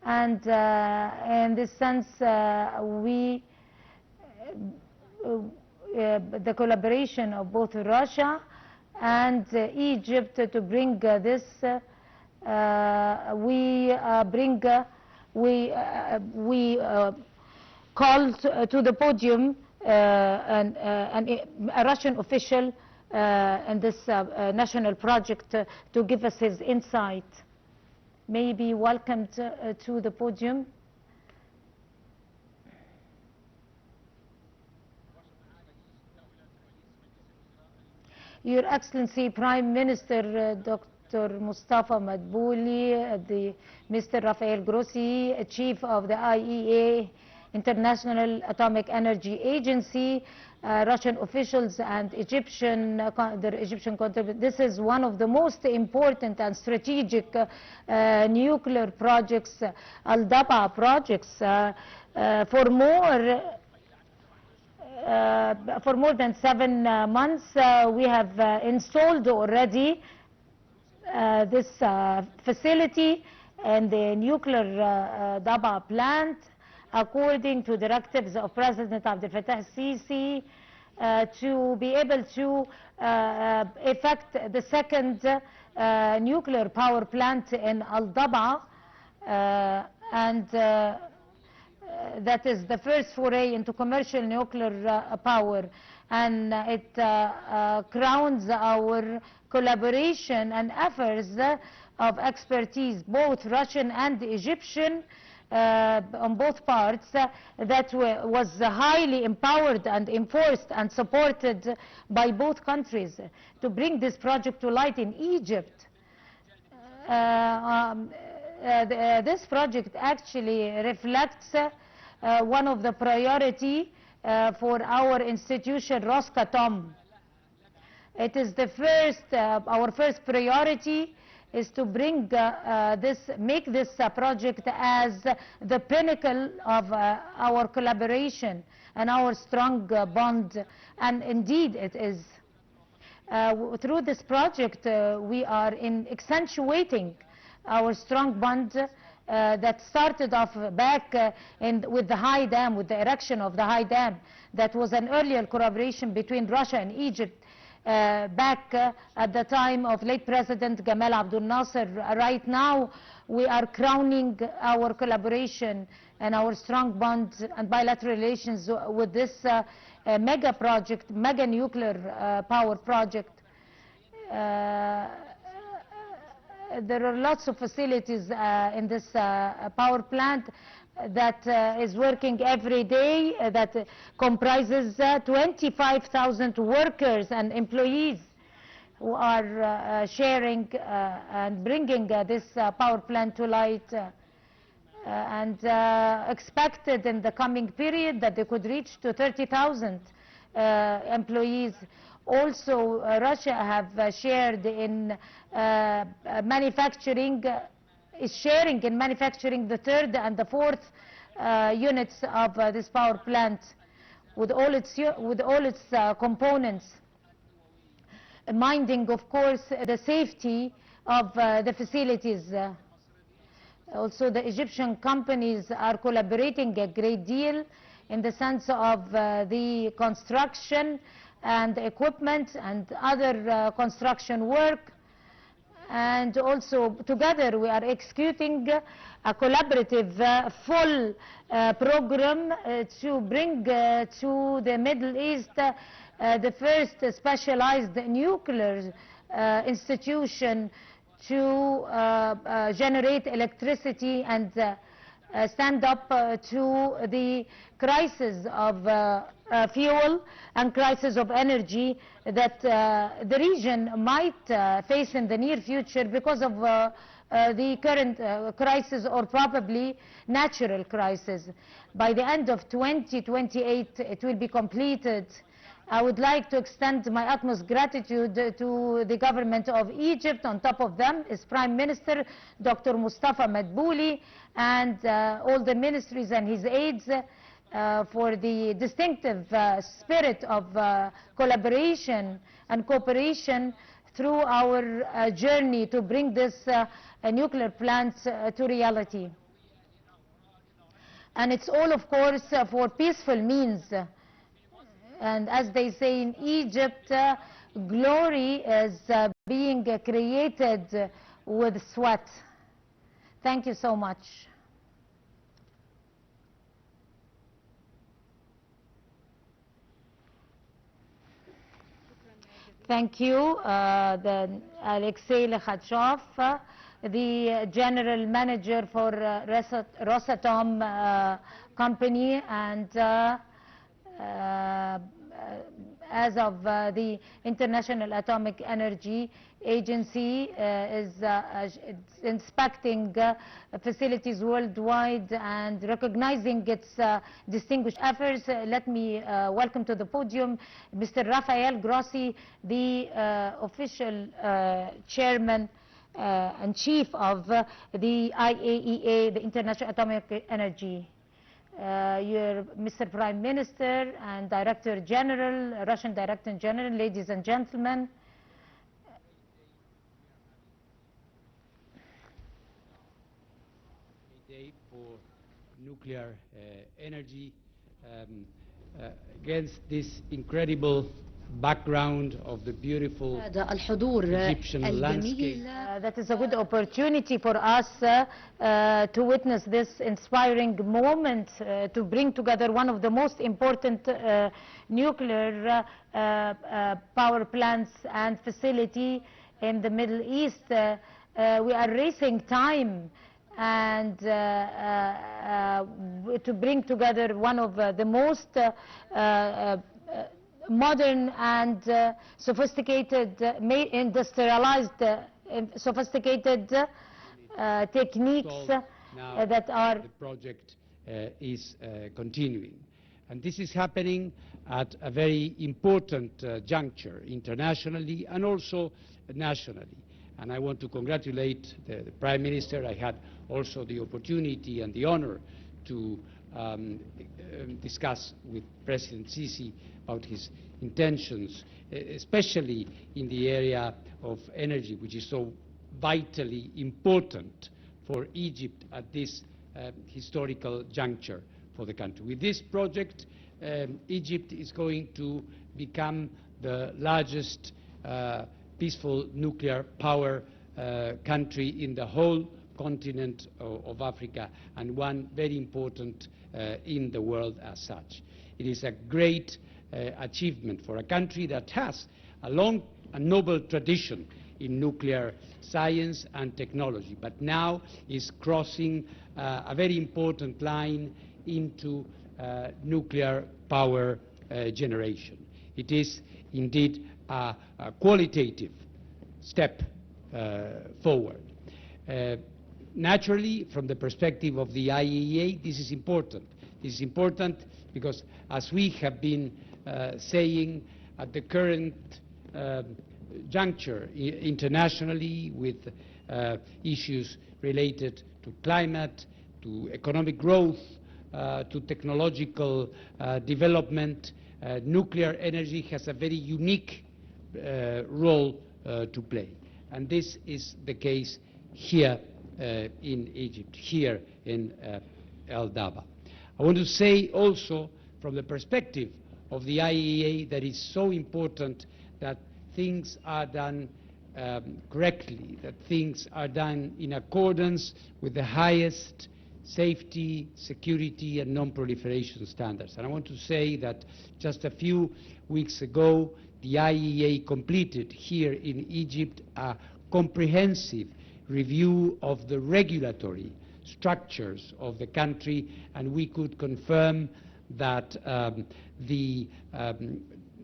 And in this sense, the collaboration of both Russia and Egypt to bring this, we called to the podium a Russian official in this national project to give us his insight. May be welcomed to the podium. Your Excellency Prime Minister Dr. Mostafa Madbouly, Mr. Rafael Grossi, Chief of the IEA, International Atomic Energy Agency, Russian officials and the Egyptian contribution. This is one of the most important and strategic nuclear projects, Al-Daba projects, for more than 7 months. We have installed already this facility and the nuclear Daba plant, according to directives of President Abdel Fattah al-Sisi, to be able to effect the second nuclear power plant in Al-Daba, and that is the first foray into commercial nuclear power, and it crowns our collaboration and efforts of expertise, both Russian and Egyptian, on both parts, that was highly empowered and enforced and supported by both countries to bring this project to light in Egypt. This project actually reflects one of the priority for our institution, Rosatom. It is the first, our first priority is to bring make this project as the pinnacle of our collaboration and our strong bond, and indeed it is. Through this project, we are accentuating our strong bond that started off back with the High Dam, with the erection of the High Dam. That was an earlier collaboration between Russia and Egypt back at the time of late President Gamal Abdel Nasser. Right now, we are crowning our collaboration and our strong bonds and bilateral relations with this mega project, mega nuclear power project. There are lots of facilities in this power plant that is working every day, that comprises 25,000 workers and employees who are sharing and bringing this power plant to light, and expected in the coming period that they could reach to 30,000 employees. Also, Russia have shared in manufacturing, is sharing in manufacturing the third and the fourth units of this power plant with all its components, minding, of course, the safety of the facilities. Also, the Egyptian companies are collaborating a great deal in the sense of the construction and equipment and other construction work. And also together we are executing a collaborative full program to bring to the Middle East the first specialized nuclear institution to generate electricity and stand up to the crisis of fuel and crisis of energy that the region might face in the near future because of the current crisis, or probably natural crisis. By the end of 2028 it will be completed. I would like to extend my utmost gratitude to the government of Egypt. On top of them is Prime Minister Dr. Mostafa Madbouly and all the ministries and his aides for the distinctive spirit of collaboration and cooperation through our journey to bring this nuclear plant to reality. And it's all, of course, for peaceful means. And as they say in Egypt, glory is being created with sweat. Thank you so much. Thank you, Alexei Lekhatchov, the General Manager for Rosatom Company, and as of the International Atomic Energy Agency is inspecting facilities worldwide and recognizing its distinguished efforts. Let me welcome to the podium Mr. Rafael Grossi, the official chairman and chief of the IAEA, the International Atomic Energy. Mr. Prime Minister and Director General, Russian Director General, ladies and gentlemen. Day for nuclear energy against this incredible background of the beautiful Egyptian landscape. That is a good opportunity for us to witness this inspiring moment, to bring together one of the most important nuclear power plants and facility in the Middle East. We are racing time and to bring together one of the most modern and sophisticated, industrialized, sophisticated techniques that are... The project is continuing. And this is happening at a very important juncture, internationally and also nationally. And I want to congratulate the Prime Minister. I had also the opportunity and the honor to discuss with President Sisi about his intentions, especially in the area of energy, which is so vitally important for Egypt at this historical juncture for the country. With this project, Egypt is going to become the largest peaceful nuclear power country in the whole continent of Africa, and one very important in the world as such. It is a great achievement for a country that has a long and noble tradition in nuclear science and technology, but now is crossing a very important line into nuclear power generation. It is indeed a qualitative step forward. Naturally, from the perspective of the IAEA, this is important. This is important because, as we have been saying, at the current juncture internationally, with issues related to climate, to economic growth, to technological development, nuclear energy has a very unique role to play. And this is the case here in Egypt, here in El Daba. I want to say also, from the perspective of the IAEA, that it's so important that things are done correctly, that things are done in accordance with the highest safety, security, and non-proliferation standards. And I want to say that just a few weeks ago, the IAEA completed here in Egypt a comprehensive review of the regulatory structures of the country, and we could confirm that the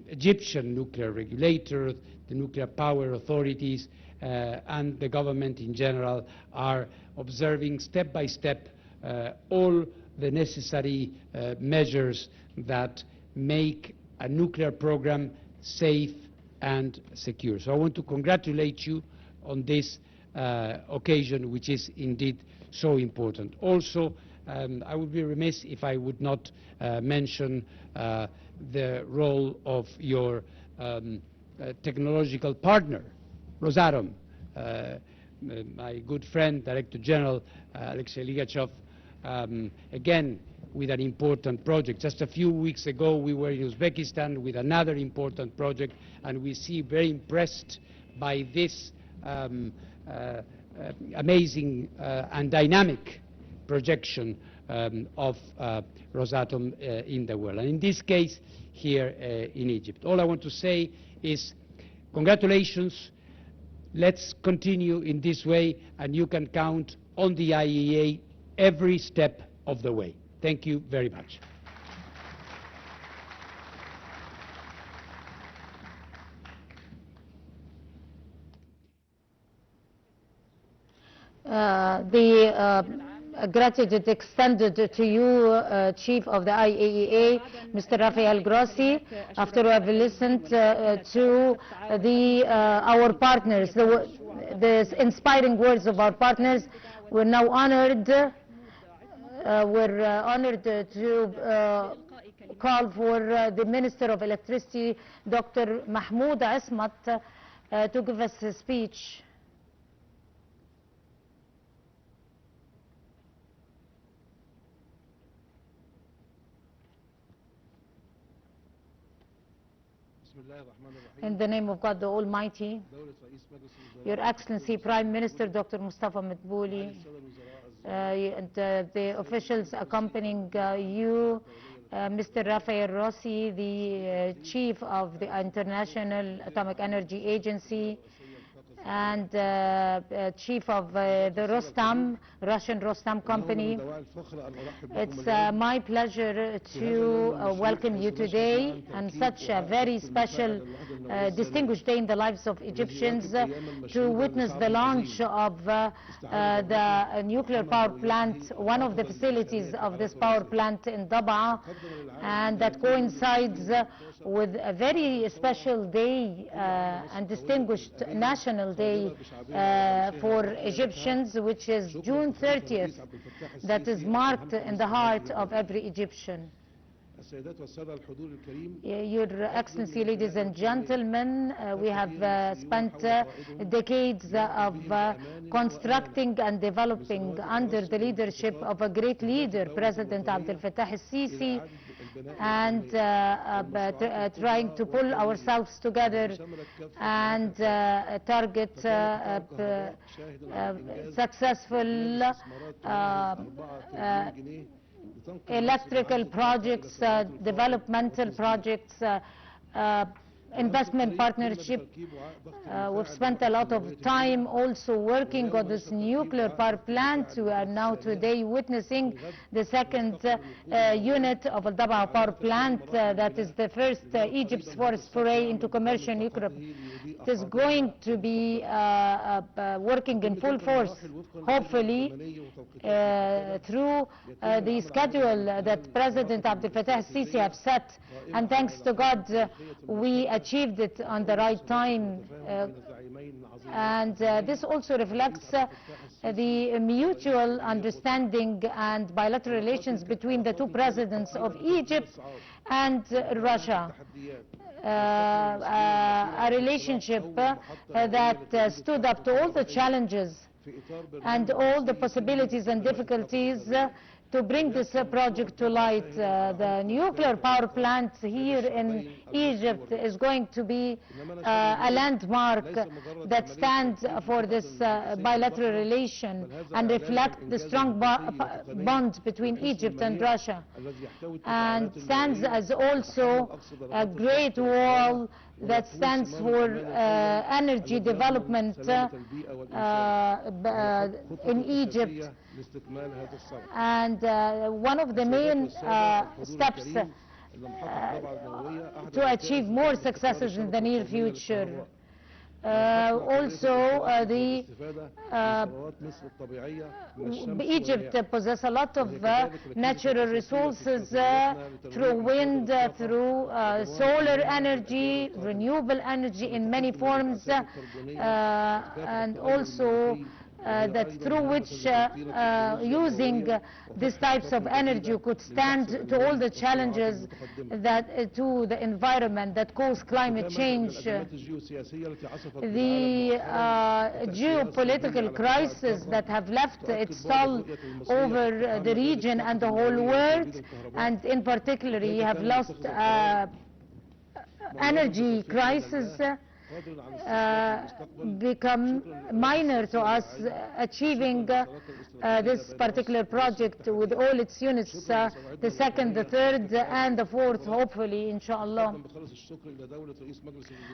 Egyptian nuclear regulator, the nuclear power authorities, and the government in general are observing step by step all the necessary measures that make a nuclear program safe and secure. So I want to congratulate you on this occasion, which is indeed so important. Also, I would be remiss if I would not mention the role of your technological partner, Rosatom. My good friend, Director General Alexei Lekhatchov, again with an important project. Just a few weeks ago, we were in Uzbekistan with another important project, and we see very impressed by this amazing and dynamic projection of Rosatom in the world, and in this case here in Egypt. All I want to say is congratulations. Let's continue in this way, and you can count on the IAEA every step of the way. Thank you very much. Gratitude extended to you, Chief of the IAEA, Mr. Rafael Grossi. After we have listened to our partners, the inspiring words of our partners, we're now honored. We're honored to call for the Minister of Electricity, Dr. Mahmoud Asmat, to give us a speech. In the name of God the Almighty, Your Excellency Prime Minister Dr. Mostafa Madbouly, and the officials accompanying you, Mr. Rafael Grossi, the Chief of the International Atomic Energy Agency, and Chief of the Russian Rostam company. It's my pleasure to welcome you today on such a very special, distinguished day in the lives of Egyptians, to witness the launch of the nuclear power plant, one of the facilities of this power plant in Dab'a, and that coincides with a very special day and distinguished national day for Egyptians, which is June 30th, that is marked in the heart of every Egyptian. Your Excellency, ladies and gentlemen, we have spent decades of constructing and developing under the leadership of a great leader, President Abdel Fattah al-Sisi, and trying to pull ourselves together and target successful electrical projects, developmental projects, investment partnership. We've spent a lot of time also working on this nuclear power plant. We are now today witnessing the second unit of Al Dab'a power plant, that is the first Egypt's first foray into commercial nuclear. It is going to be working in full force, hopefully, through the schedule that President Abdel Fattah al-Sisi have set, and thanks to God we achieved it on the right time, and this also reflects the mutual understanding and bilateral relations between the two presidents of Egypt and Russia. A relationship that stood up to all the challenges and all the possibilities and difficulties to bring this project to light. The nuclear power plant here in Egypt is going to be a landmark that stands for this bilateral relation and reflect the strong bond between Egypt and Russia, and stands as also a great wall that stands for energy development in Egypt. And one of the main steps to achieve more successes in the near future. Egypt possesses a lot of natural resources through wind, through solar energy, renewable energy in many forms, and also that through which using these types of energy could stand to all the challenges that to the environment that cause climate change. The geopolitical crisis that have left its toll over the region and the whole world, and in particular have lost energy crisis, become minor to us achieving this particular project with all its units, the second, the third, and the fourth, hopefully, inshallah.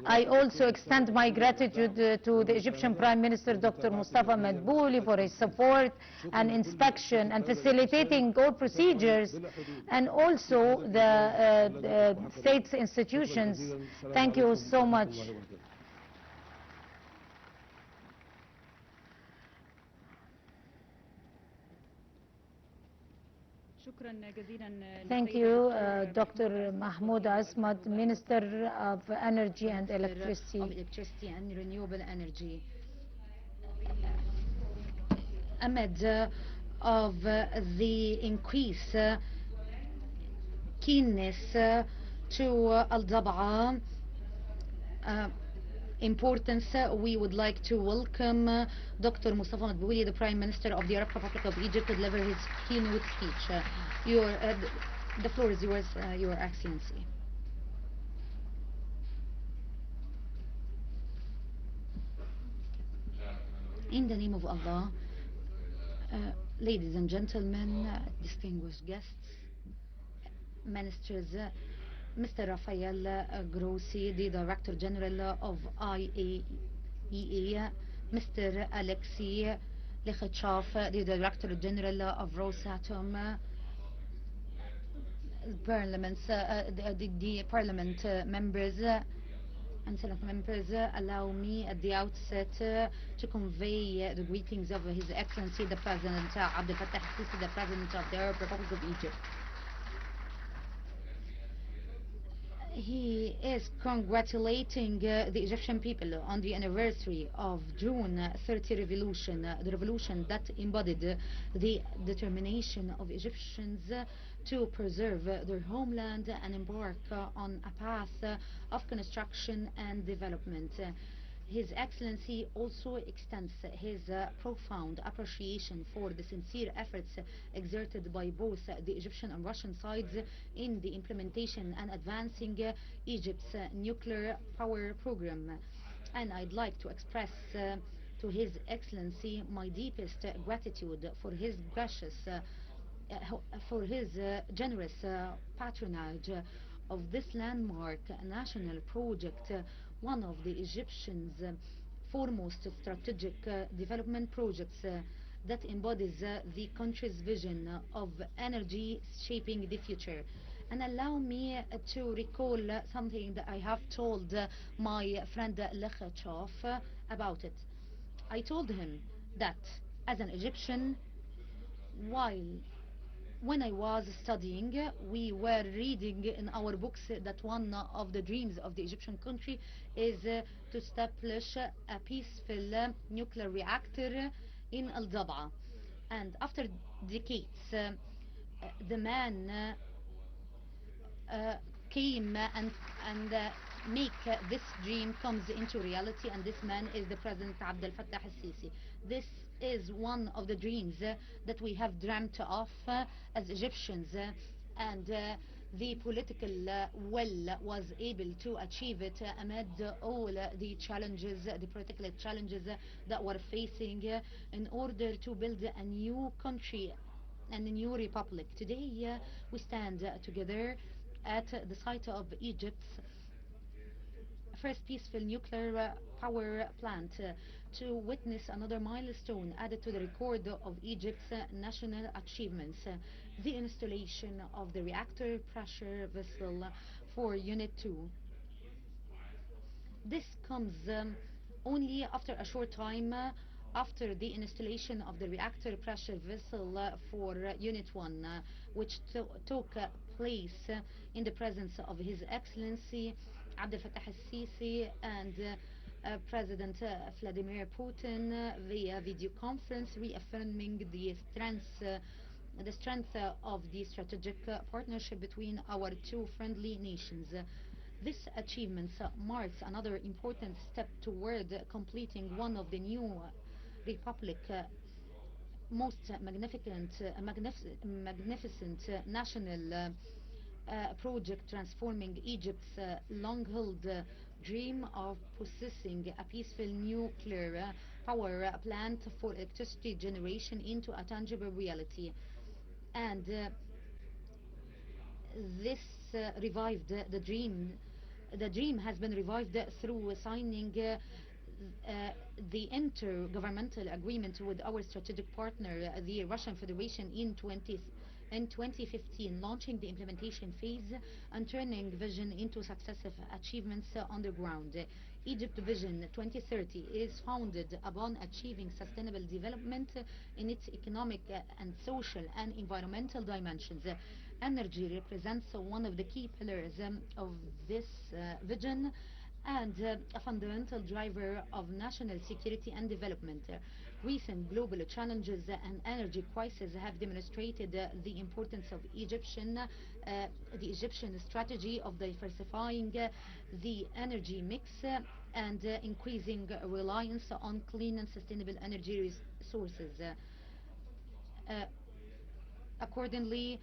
I also extend my gratitude to the Egyptian Prime Minister, Dr. Mostafa Madbouly, for his support and inspection and facilitating all procedures, and also the state's institutions. Thank you so much. Thank you, Dr. Mahmoud Asmat, Minister of Energy and Electricity. And Renewable Energy. Amid of the increase keenness to Al-Dab'a importance, we would like to welcome Dr. Mostafa Madbouly, the Prime Minister of the Arab Republic of Egypt, to deliver his keynote speech. The floor is yours, Your Excellency. In the name of Allah, ladies and gentlemen, distinguished guests, ministers, Mr. Rafael Grossi, the Director General of IAEA, Mr. Alexei Lekhatchov, the Director General of Rosatom, the Parliament members and Senate members, allow me at the outset to convey the greetings of His Excellency the President Abdel Fattah al-Sisi, the President of the Arab Republic of Egypt. He is congratulating the Egyptian people on the anniversary of June 30 revolution, the revolution that embodied the determination of Egyptians to preserve their homeland and embark on a path of construction and development. His Excellency also extends his profound appreciation for the sincere efforts exerted by both the Egyptian and Russian sides in the implementation and advancing Egypt's nuclear power program. And I'd like to express to His Excellency my deepest gratitude for his generous patronage of this landmark national project, one of the Egyptians' foremost strategic development projects that embodies the country's vision of energy shaping the future. And allow me to recall something that I have told my friend Lekhatchov about it. I told him that as an Egyptian, when I was studying, we were reading in our books that one of the dreams of the Egyptian country is to establish a peaceful nuclear reactor in Al-Dab'a. And after decades, the man came and make this dream comes into reality, and this man is the President Abdel Fattah al-Sisi. This is one of the dreams that we have dreamt of as Egyptians, and the political will was able to achieve it amid all the challenges, the political challenges that we're facing in order to build a new country and a new republic. Today we stand together at the site of Egypt's first peaceful nuclear power plant to witness another milestone added to the record of Egypt's national achievements, the installation of the reactor pressure vessel for Unit 2. This comes only after a short time after the installation of the reactor pressure vessel for Unit 1, which took place in the presence of His Excellency Abdel Fattah al-Sisi and President Vladimir Putin via video conference, reaffirming the strength of the strategic partnership between our two friendly nations. This achievement marks another important step toward completing one of the new Republic most magnificent national project, transforming Egypt's long-held dream of possessing a peaceful nuclear power plant for electricity generation into a tangible reality. And this revived the dream. The dream has been revived through signing the intergovernmental agreement with our strategic partner, the Russian Federation, in 2015, launching the implementation phase and turning vision into successive achievements on the ground. Egypt Vision 2030 is founded upon achieving sustainable development in its economic and social and environmental dimensions. Energy represents one of the key pillars of this vision and a fundamental driver of national security and development. Recent global challenges and energy crises have demonstrated the importance of the Egyptian strategy of diversifying the energy mix and increasing reliance on clean and sustainable energy sources. Accordingly,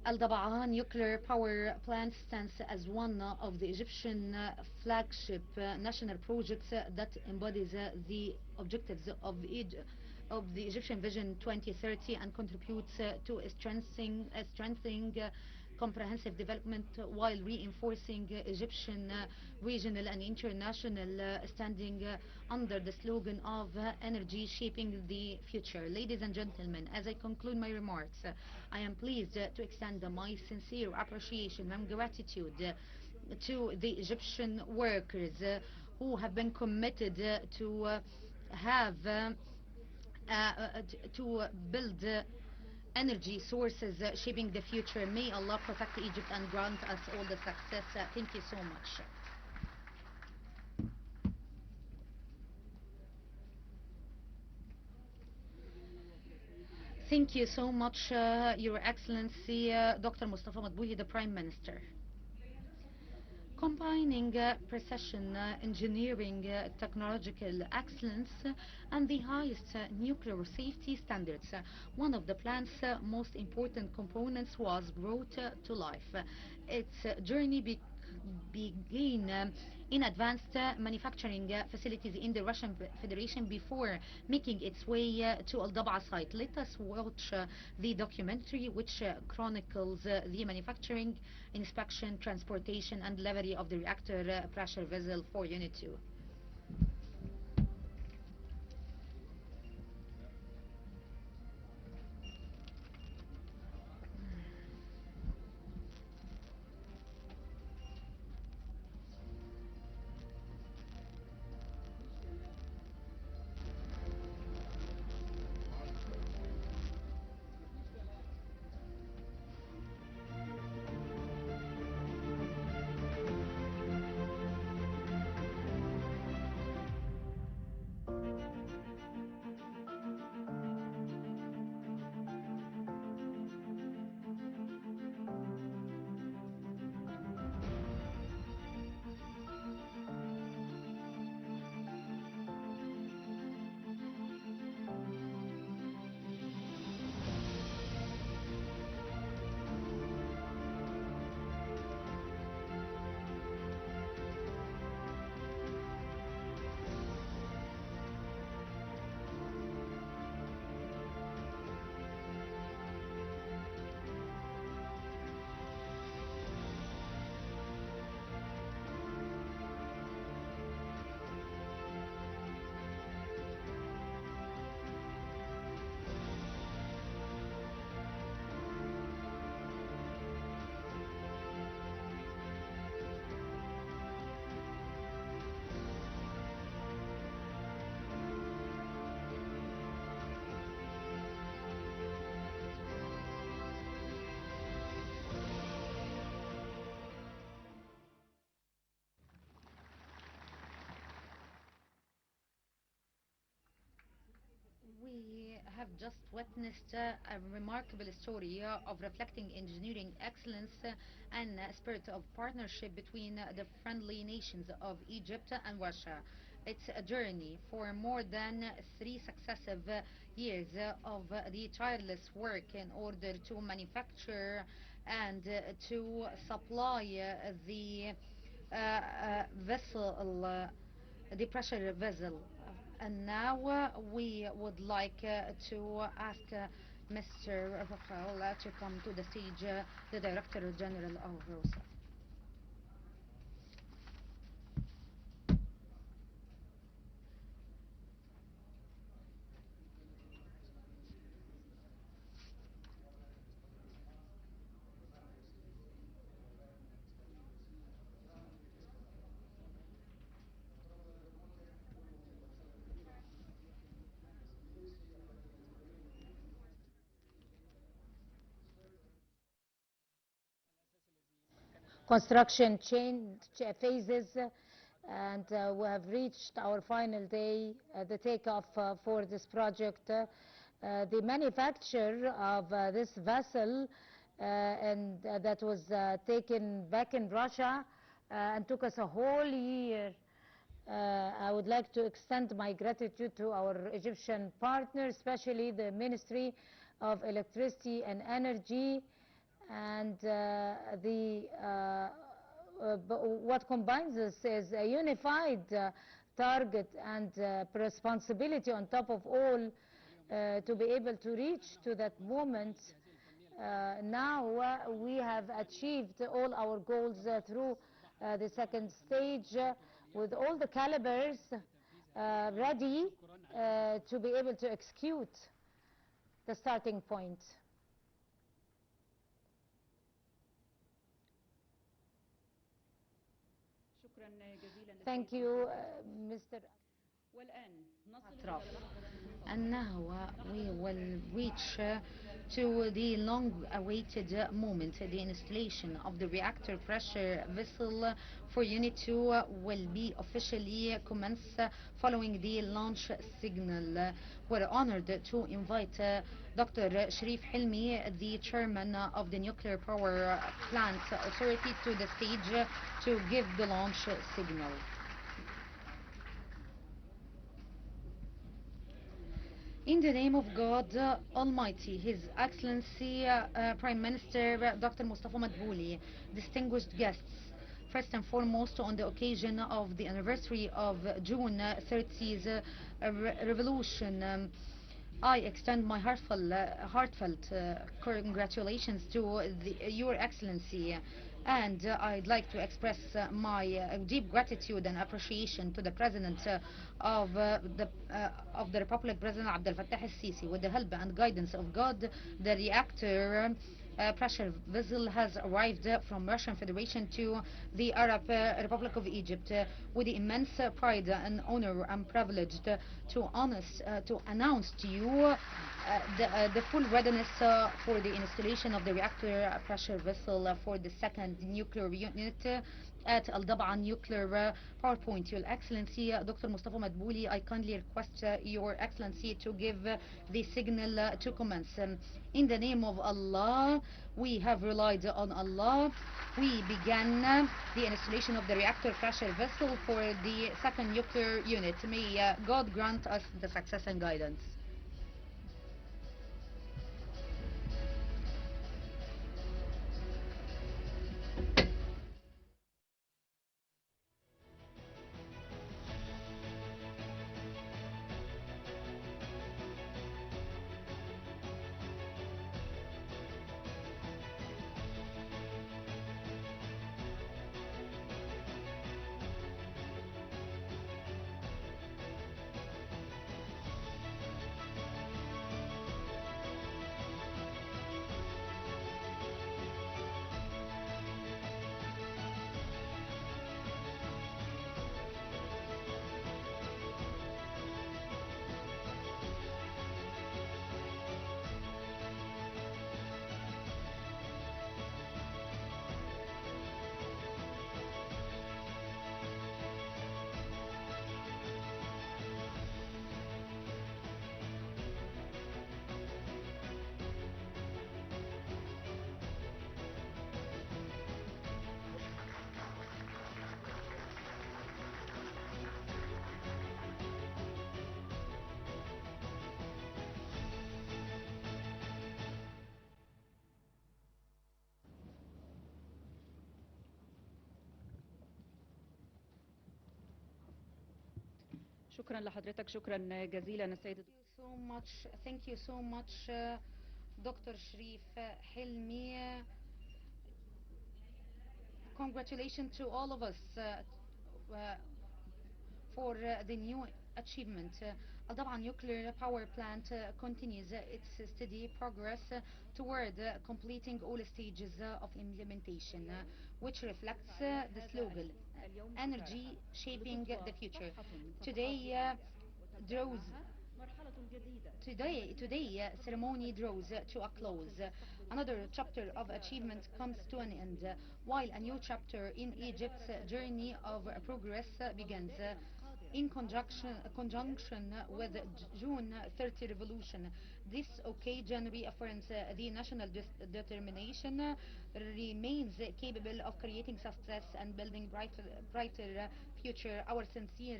Al Dabaa nuclear power plant stands as one of the Egyptian flagship national projects that embodies the objectives of the Egyptian Vision 2030 and contributes to strengthening comprehensive development while reinforcing Egyptian regional and international standing under the slogan of energy shaping the future. Ladies and gentlemen, as I conclude my remarks, I am pleased to extend my sincere appreciation and gratitude to the Egyptian workers who have been committed to build energy sources shaping the future. May Allah protect Egypt and grant us all the success. Thank you so much. Thank you so much, Your Excellency, Dr. Mostafa Madbouly, the Prime Minister. Combining precision engineering, technological excellence, and the highest nuclear safety standards, one of the plant's most important components was brought to life. Its journey began in advanced manufacturing facilities in the Russian Federation before making its way to Al Dabaa site. Let us watch the documentary which chronicles the manufacturing, inspection, transportation and delivery of the reactor pressure vessel for Unit 2. have just witnessed a remarkable story of reflecting engineering excellence and spirit of partnership between the friendly nations of Egypt and Russia. It's a journey for more than 3 successive years of the tireless work in order to manufacture and to supply the vessel, the pressure vessel. And now we would like to ask Mr. Rafael to come to the stage, the Director General of ROSA. Construction change phases, and we have reached our final day, the takeoff for this project. The manufacture of this vessel and that was taken back in Russia and took us a whole year. I would like to extend my gratitude to our Egyptian partners, especially the Ministry of Electricity and Energy, and what combines us is a unified target and responsibility on top of all to be able to reach to that moment. Now we have achieved all our goals through the second stage with all the calibers ready to be able to execute the starting point. Thank you, Mr. And now we will reach to the long-awaited moment. The installation of the reactor pressure vessel for Unit 2 will be officially commenced following the launch signal. We're honored to invite Dr. Sharif Hilmi, the chairman of the Nuclear Power Plant Authority, to the stage to give the launch signal. In the name of God Almighty, His Excellency Prime Minister Dr. Mostafa Madbouly, distinguished guests, first and foremost on the occasion of the anniversary of June 30th revolution, I extend my heartfelt congratulations to Your Excellency, and I'd like to express my deep gratitude and appreciation to the President of the Republic, President Abdel Fattah al-Sisi. With the help and guidance of God, the reactor pressure vessel has arrived from Russian Federation to the Arab Republic of Egypt. With the immense pride and honor, I'm privileged to announce to you the full readiness for the installation of the reactor pressure vessel for the second nuclear unit at Al Dab'a nuclear power point. Your Excellency, Dr. Mostafa Madbouly, I kindly request Your Excellency to give the signal to commence. In the name of Allah, we have relied on Allah. We began the installation of the reactor pressure vessel for the second nuclear unit. May God grant us the success and guidance. شكرا لحضرتك، شكرا جزيلا السيد Thank you so much, Dr. Sharif Hilmi. Congratulations to all of us for the new achievement. طبعا nuclear power plant continues its steady progress toward completing all stages of implementation, which reflects the slogan, energy shaping the future. Today ceremony draws to a close. Another chapter of achievement comes to an end, while a new chapter in Egypt's journey of progress begins. In conjunction with June 30 revolution, this occasion reaffirms the national determination remains capable of creating success and building brighter future. Our sincere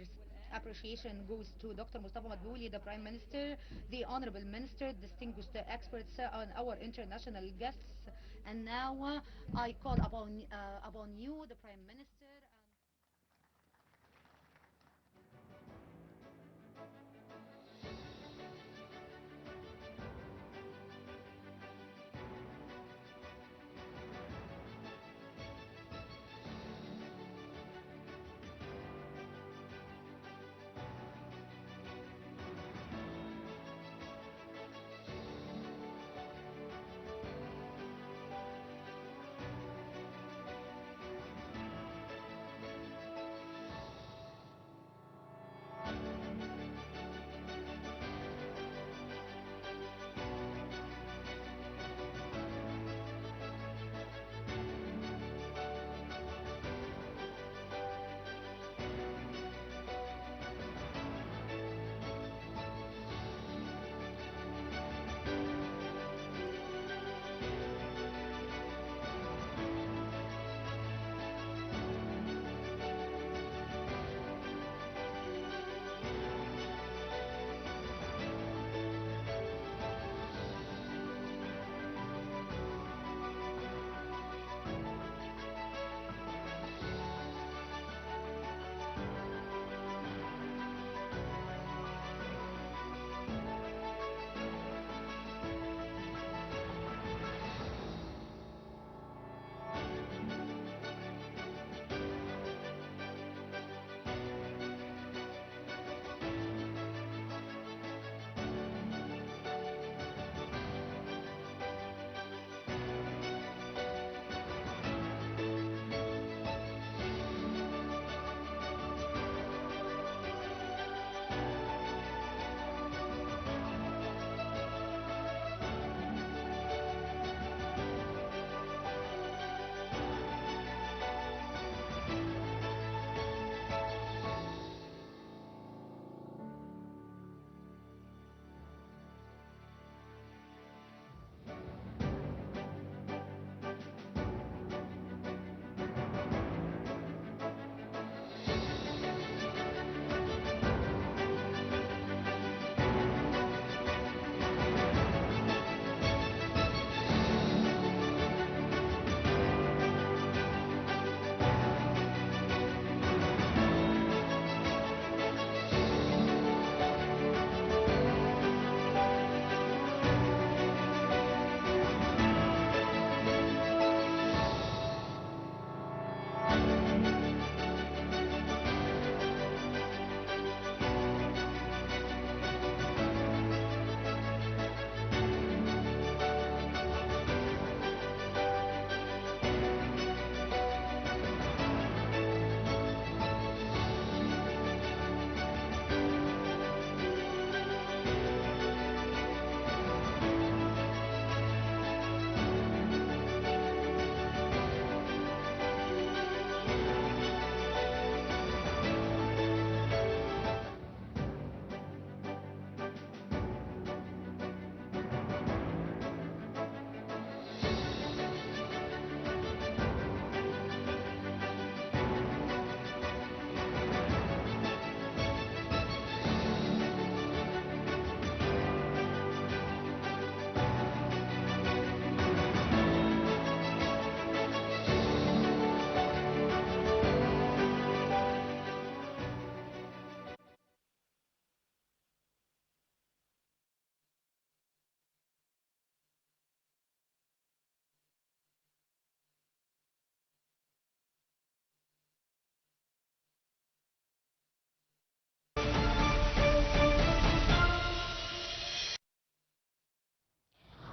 appreciation goes to Dr. Mostafa Madbouly, the Prime Minister, the Honorable Minister, distinguished experts, and our international guests. And now I call upon you, the Prime Minister.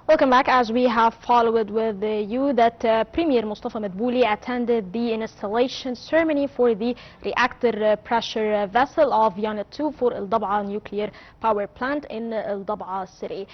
Welcome back. As we have followed with you that Premier Mostafa Madbouly attended the installation ceremony for the reactor pressure vessel of Unit 2 for Al Dab'a nuclear power plant in Al Dab'a city,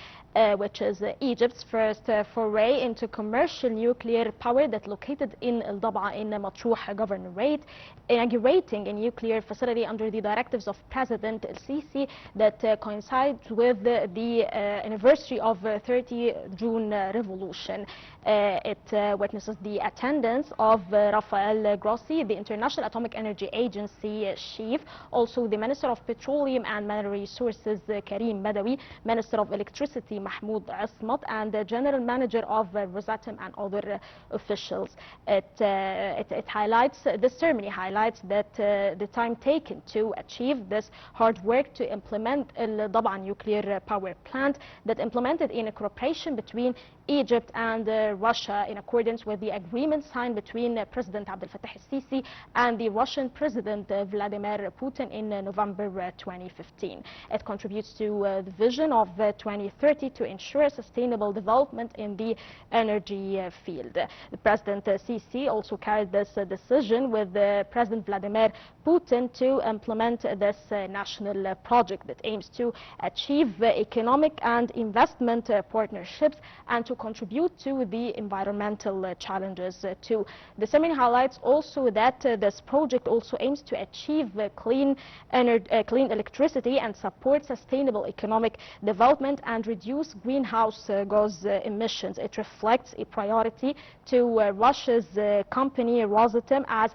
which is Egypt's first foray into commercial nuclear power that located in Al Dab'a in Matruh governorate, inaugurating a nuclear facility under the directives of President al-Sisi that coincides with the anniversary of 30 June revolution. It witnesses the attendance of Rafael Grossi, the International Atomic Energy Agency chief, also the Minister of Petroleum and Mineral Resources Karim Badawi, Minister of Electricity Mahmoud Asmat, and the General Manager of Rosatom and other officials. It highlights, this ceremony highlights that the time taken to achieve this hard work to implement Al Dab'a nuclear power plant, that implemented in a cooperation between Egypt and Russia in accordance with the agreement signed between President Abdel Fattah al-Sisi and the Russian President Vladimir Putin in November 2015. It contributes to the vision of 2030 to ensure sustainable development in the energy field. The President Sisi also carried this decision with President Vladimir Putin to implement this national project that aims to achieve economic and investment partnerships and to contribute to the environmental challenges too. The ceremony highlights also that this project also aims to achieve clean electricity and support sustainable economic development and reduce greenhouse gas emissions. It reflects a priority to Russia's company Rosatom, as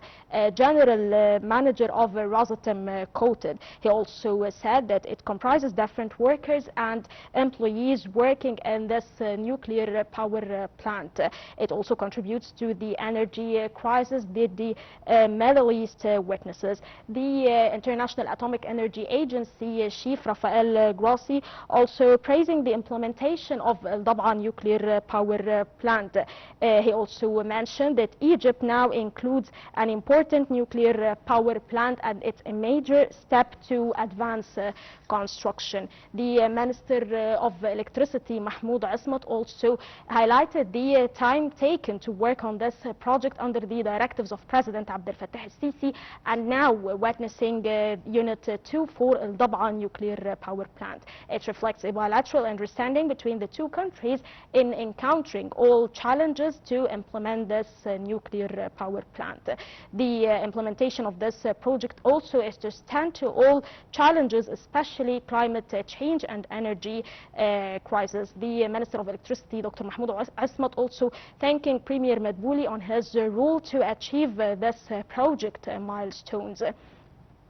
General Manager of Rosatom quoted. He also said that it comprises different workers and employees working in this nuclear power plant. It also contributes to the energy crisis that the Middle East witnesses. The International Atomic Energy Agency chief Rafael Grossi also praising the implementation of Al Dab'a nuclear power plant. He also mentioned that Egypt now includes an important nuclear power plant and it's a major step to advance construction. The Minister of Electricity Mahmoud Asmat also highlighted the time taken to work on this project under the directives of President Abdel Fattah al-Sisi, and now witnessing Unit 2 for Al Dab'a nuclear power plant. It reflects a bilateral understanding between the two countries in encountering all challenges to implement this nuclear power plant. The implementation of this project also is to stand to all challenges, especially climate change and energy crisis. The Minister of Electricity, Dr. Mahmoud Asmat, also thanking Premier Madbouly on his role to achieve this project milestones.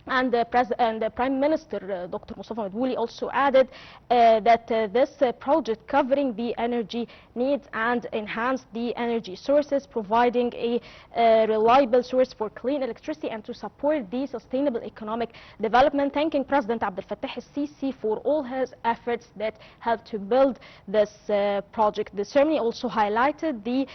And the Prime Minister, Dr. Mostafa Madbouly, also added that this project covering the energy needs and enhance the energy sources, providing a reliable source for clean electricity and to support the sustainable economic development, thanking President Abdel Fattah al-Sisi for all his efforts that helped to build this project. The ceremony also highlighted the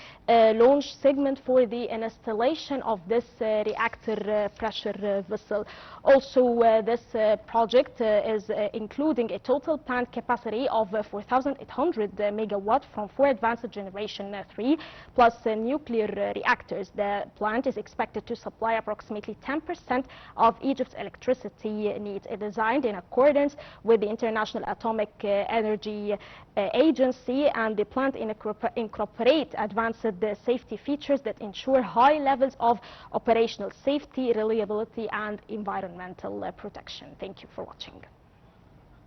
launch segment for the installation of this reactor pressure vessel. Also, this project is including a total plant capacity of 4,800 megawatt from 4 advanced generation 3 plus nuclear reactors. The plant is expected to supply approximately 10% of Egypt's electricity needs. It is designed in accordance with the International Atomic Energy Agency, and the plant incorporates advanced safety features that ensure high levels of operational safety, reliability, and environmental protection. Thank you for watching.